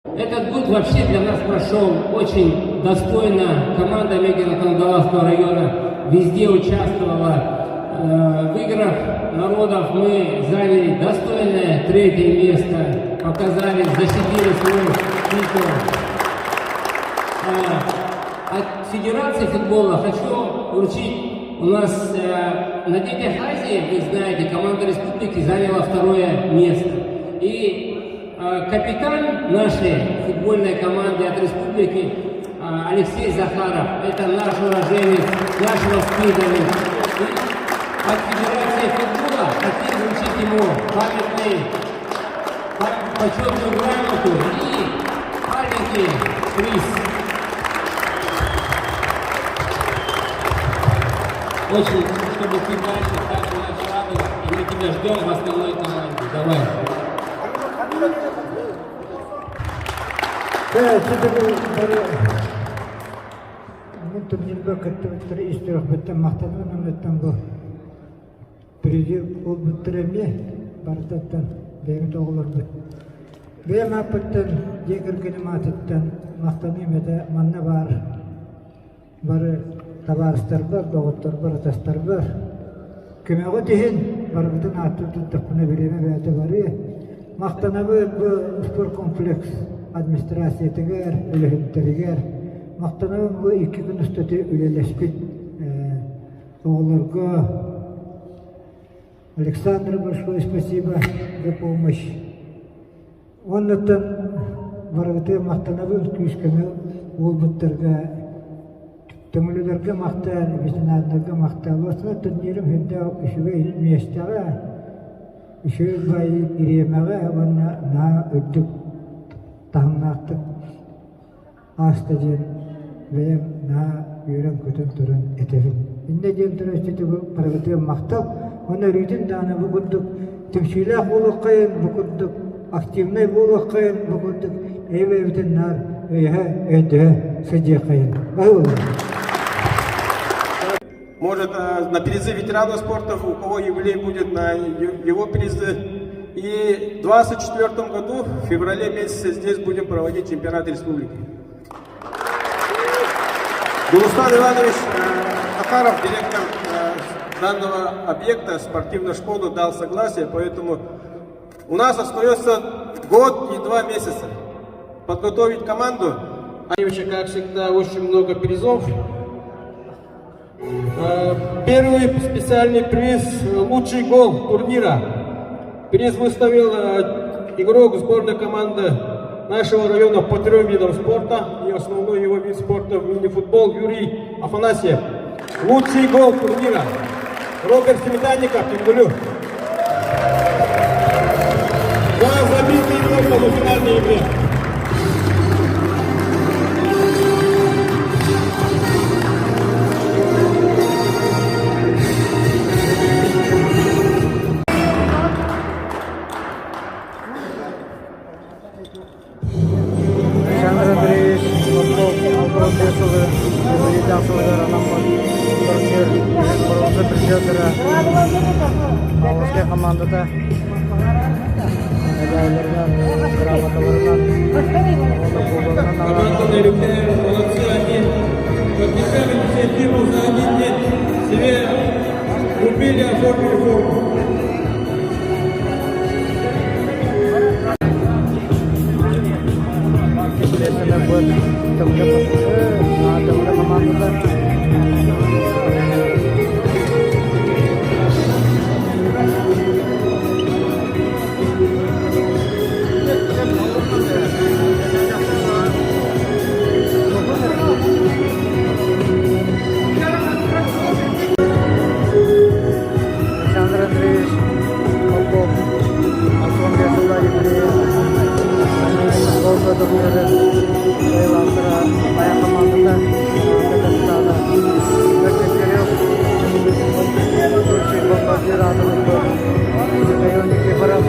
Этот год вообще для нас прошел очень достойно. Команда Мегино-Тандаласского района везде участвовала. В играх народов мы заняли достойное третье место, показали, защитили свой титул. От Федерации футбола хочу вручить, у нас на Детях Азии, вы знаете, команда республики заняла второе место. И капитан нашей футбольной команды от республики Алексей Захаров, это наш уроженец, наш воспитанник. И от Федерации футбола хотим вручить ему памятный, почетную грамоту и памятный приз. Очень, чтобы ты дальше так же нас радовал, и мы тебя ждем в основной команде. Давай. Да, мен турнирге каттыр истирах беттен мактанып өттөн бу. Бири ол бүтүрөмө бардаттан бери тоголор бу. Бем апыттан жегиргени матыттан мактаным эде манна бар. Бары табарыстар бар, доготтор бар, тастар бар. Кемего тehen барбытын аттыт тапына береме бәте бары. Мактанабы бу спорт комплекс администрациятыгар, үлөһүттөрүгөр мактанабы бу 2 күн үстөтү үлелеспит оголорго. Александр, большое спасибо за помощь. Оннотон барбыты мактанабы күскөмө улбуттарга төмөлөргө мактан, бизнадырга мактан. Осына турнирим хенде үшүгө местага, үшүгө бай иремага, онна на өттүк тахмактык астаден вем на үйрен көтөн турун этебин. Инде ден турастытыгы парагыты мактап, оны рүтүн даны бүгүндүк тимшиле болуккайын, бүгүндүк активный болуккайын, бүгүндүк эвебитен нар өйе сыдекайын. Может, на призы ветеранов спорта, у кого юбилей будет на его призы. И в 2024 году, в феврале месяце, здесь будем проводить чемпионат республики. Гулустан Иванович Акаров, директор данного объекта, спортивной школы, дал согласие, поэтому у нас остается год и 2 месяца подготовить команду. Как всегда, очень много призов. Первый специальный приз – лучший гол турнира. Приз выставил игрок сборной команды нашего района по 3 видам спорта. И основной его вид спорта в мини-футбол Юрий Афанасьев. Лучший гол турнира. Роберт Сметанников, Пингулю. 2 забитые гола в полуфинальной игре. Командада медальлерden, грамоталардан, Команда Илюкаева, молодцы, они подписали инициативу за 1 день, себе купили, оформили форму. Районник Ефоров